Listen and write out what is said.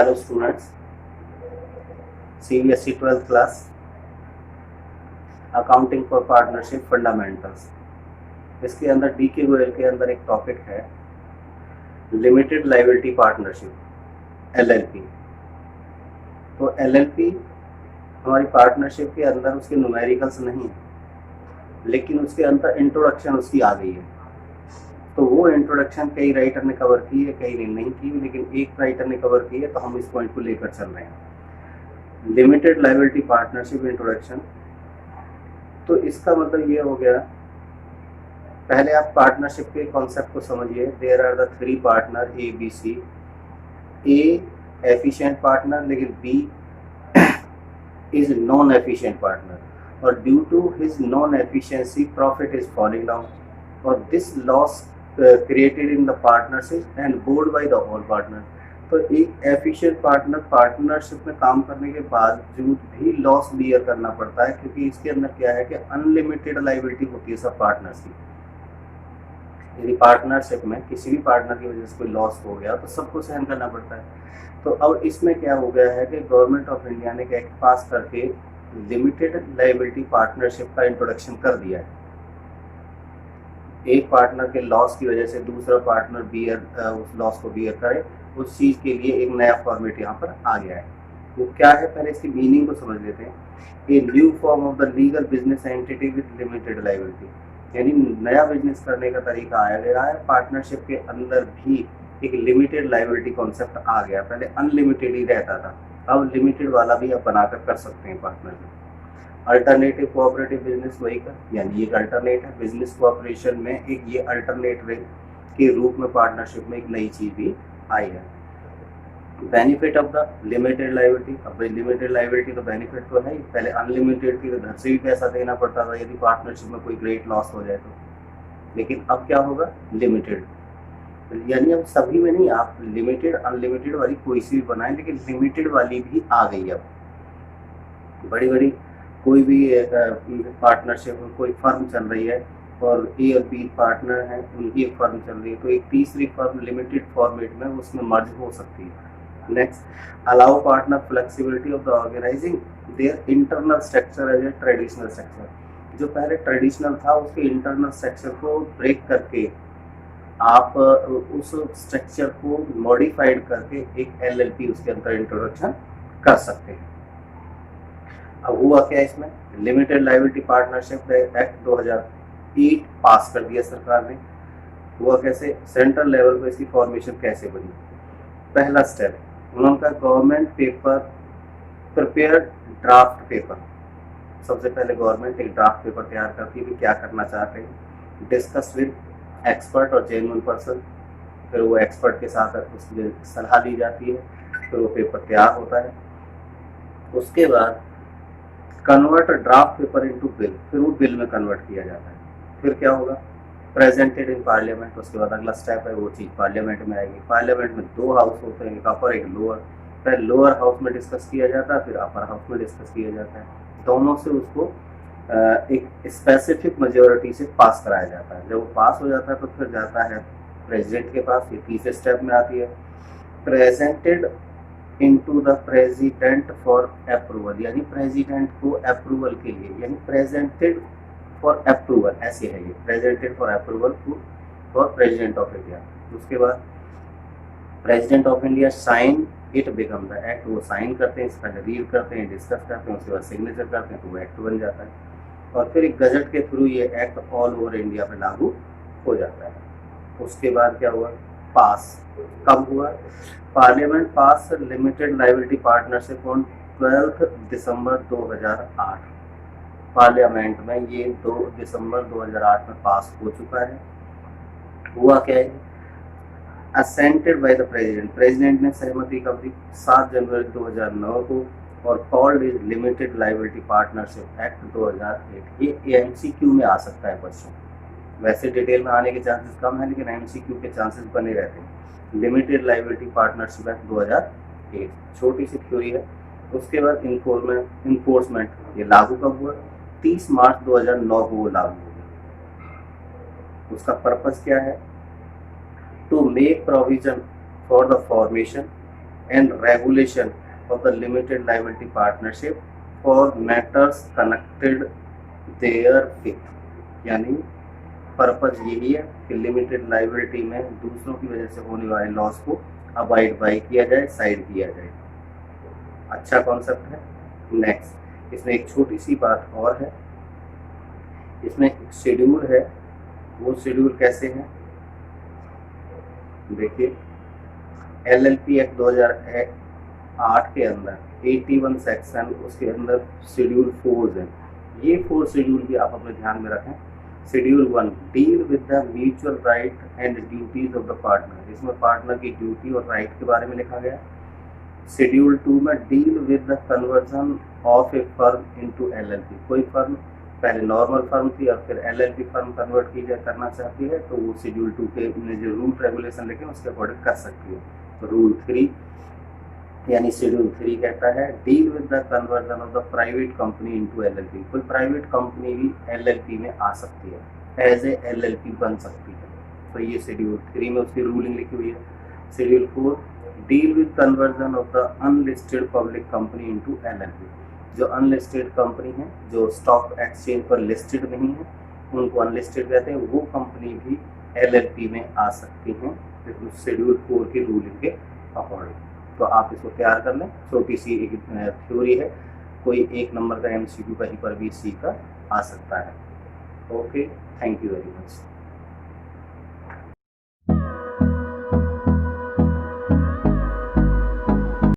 Hello students, CBSE 12th class accounting for partnership fundamentals. इसके अंदर DK Goyal के अंदर एक टॉपिक है लिमिटेड लायबिलिटी पार्टनरशिप LLP। तो LLP हमारी पार्टनरशिप के अंदर उसके न्यूमेरिकल्स नहीं है, लेकिन उसके अंदर इंट्रोडक्शन उसकी आ गई है। तो वो इंट्रोडक्शन कई राइटर ने कवर की है, कई ने नहीं की, लेकिन एक राइटर ने कवर की है, तो हम इस पॉइंट को लेकर चल रहे हैं। Limited liability partnership introduction. तो इसका मतलब ये हो गया, पहले आप पार्टनरशिप के कॉन्सेप्ट को समझिए। There are the 3 partner ABC। A efficient partner, लेकिन B is non efficient partner, और due to his non efficiency profit is falling down, और this loss created in the partnership and board by the whole partner. तो एक efficient partner partnership में काम करने के बावजूद भी लॉस बियर करना पड़ता है, क्योंकि इसके अंदर क्या है कि अनलिमिटेड लायबिलिटी होती है सब पार्टनर्स की। यदि पार्टनरशिप में किसी भी पार्टनर की वजह से कोई लॉस हो गया तो सबको सहन करना पड़ता है। तो अब इसमें क्या हो गया है कि गवर्नमेंट ऑफ इंडिया ने एक एक्ट पास करके लिमिटेड लायबिलिटी पार्टनरशिप का इंट्रोडक्शन कर दिया है। एक पार्टनर के लॉस की वजह से दूसरा पार्टनर उस लॉस को बियर करे, उस चीज़ के लिए एक नया फॉर्मेट यहाँ पर आ गया है। वो क्या है, पहले इसकी मीनिंग को समझ लेते हैं। A new form of the legal business entity with limited liability, यानी नया बिजनेस करने का तरीका आया गया है। पार्टनरशिप के अंदर भी एक लिमिटेड लायबिलिटी कॉन्सेप्ट आ गया। पहले अनलिमिटेड ही रहता था, अब लिमिटेड वाला भी आप बनाकर कर सकते हैं partnership. Alternative cooperative business vehicle, यानी एक अल्टरनेट है बिजनेस कोऑपरेशन में, एक ये अल्टरनेट के रूप में पार्टनरशिप में एक नई चीज भी आई है। Benefit of the limited liability. अब लिमिटेड लायबिलिटी तो बेनिफिट तो है ही, पहले अनलिमिटेड थी तो घर से भी पैसा देना पड़ता था यदि पार्टनरशिप में कोई ग्रेट लॉस हो जाए तो, लेकिन अब क्या होगा, लिमिटेड, यानी अब सभी में नहीं, आप लिमिटेड अनलिमिटेड वाली कोई सी भी बनाए, लेकिन लिमिटेड वाली भी आ गई। अब बड़ी बड़ी कोई भी पार्टनरशिप में कोई फर्म चल रही है और A और B पार्टनर हैं, उनकी एक फर्म चल रही है, तो एक तीसरी फर्म लिमिटेड फॉर्मेट में उसमें मर्ज हो सकती है। Next, allow partner flexibility of the organising their internal structure as a traditional structure. जो पहले ट्रेडिशनल था उसके इंटरनल स्ट्रक्चर को ब्रेक करके आप उस स्ट्रक्चर को मॉडिफाइड करके एक LLP उसके अंदर इंट्रोडक्शन कर सकते हैं। अब हुआ क्या, इसमें लिमिटेड लायबिलिटी पार्टनरशिप एक्ट 2008 पास कर दिया सरकार ने। हुआ कैसे, सेंट्रल लेवल पर इसकी फॉर्मेशन कैसे बनी। पहला स्टेप, उनका government paper prepare draft paper. सबसे पहले गवर्नमेंट एक ड्राफ्ट पेपर तैयार करती है कि क्या करना चाहते हैं, डिस्कस विद एक्सपर्ट और जेन्युइन पर्सन, फिर वो एक्सपर्ट के साथ उसकी सलाह ली जाती है, फिर वो पेपर तैयार होता है। उसके बाद convert draft paper into bill, फिर वो बिल में कन्वर्ट किया जाता है। फिर क्या होगा, प्रेजेंटेड इन पार्लियामेंट। उसके बाद अगला स्टेप है वो चीज़ पार्लियामेंट में आएगी। पार्लियामेंट में 2 हाउस होते हैं, एक अपर एक लोअर। फिर लोअर हाउस में डिस्कस किया जाता है, फिर अपर हाउस में डिस्कस किया जाता है। दोनों से उसको एक स्पेसिफिक मेजोरिटी से पास कराया जाता है। जब वो पास हो जाता है तो फिर जाता है प्रेसिडेंट के पास। ये तीसरे स्टेप में आती है, presented into the president for approval, यानी प्रेसिडेंट को अप्रूवल के लिए, यानी प्रेजेंटेड फॉर अप्रूवल, ऐसे है ये, presented for approval for president of India. Sign it प्रेसिडेंट ऑफ इंडिया साइन इट बिकम द एक्ट। वो साइन करते हैं, इसका रीड करते हैं, डिस्कस करते हैं, उसके बाद सिग्नेचर करते हैं, तो वो एक्ट बन जाता है। और फिर एक गजट के थ्रू ये एक्ट ऑल ओवर इंडिया पे लागू हो जाता है। उसके बाद क्या हुआ, पास कब हुआ, parliament pass limited liability partnership on 12 December 2008। Parliament में ये 2 दिसंबर 2008 में पास हो चुका है। हुआ क्या है, assented by the president, president ने सहमति कब दी, 7 जनवरी 2009 को, और called is limited liability partnership act 2008। ये MCQ में आ सकता है क्वेश्चन, वैसे डिटेल में आने के चांसेस कम है, लेकिन MCQ के चांसेस बने रहते हैं। लिमिटेड लायबिलिटी पार्टनरशिप एक्ट 2008, छोटी सी थ्योरी है। उसके बाद इन्फोर्समेंट, ये लागू कब हुआ, 30 मार्च 2009 को वो लागू हो गया। उसका पर्पस क्या है, to make provision for the formation and regulation of the limited liability partnership for matters connected there with. यानी पर्पज यही है कि लिमिटेड लायबिलिटी में दूसरों की वजह से होने वाले लॉस को अवॉइड बाय किया जाए, साइड किया जाए। अच्छा कॉन्सेप्ट है। नेक्स्ट इसमें एक छोटी सी बात और है, इसमें एक शेड्यूल है। वो शेड्यूल कैसे है, देखिए LLP एक्ट 2008 के अंदर 81 सेक्शन, उसके अंदर शेड्यूल 4 है। ये 4 शेड्यूल भी आप अपने ध्यान में रखें। Schedule 1 deal with the mutual right and duties of the partner. इसमें पार्टनर की ड्यूटी और राइट के बारे में लिखा गया। शेड्यूल 2 में deal with the conversion of A firm into LLP। कोई फर्म पहले नॉर्मल फर्म थी और फिर LLP फर्म कन्वर्ट की जाए करना चाहती है, तो वो शेड्यूल 2 के जो रूल रेगुलेशन लिखे उसके अकॉर्डिंग कर सकती है। तो रूल 3 यानी शेड्यूल 3 कहता है deal with the conversion of the private company into LLP। कोई प्राइवेट कंपनी भी LLP में आ सकती है, एज ए LLP बन सकती है। तो ये शेड्यूल 3 में उसकी रूलिंग लिखी हुई है। Schedule 4 deal with conversion of the unlisted public company into LLP। जो अनलिस्टेड कंपनी है, जो स्टॉक एक्सचेंज पर लिस्टेड नहीं है, उनको अनलिस्टेड कहते हैं। वो कंपनी भी LLP में आ सकती हैं शेड्यूल 4 की रूलिंग के अकॉर्डिंग। तो आप इसको तैयार कर लें। छोटी सी एक थ्योरी है, कोई 1 नंबर का MCQ कहीं पर भी सी का आ सकता है। Okay, thank you very much.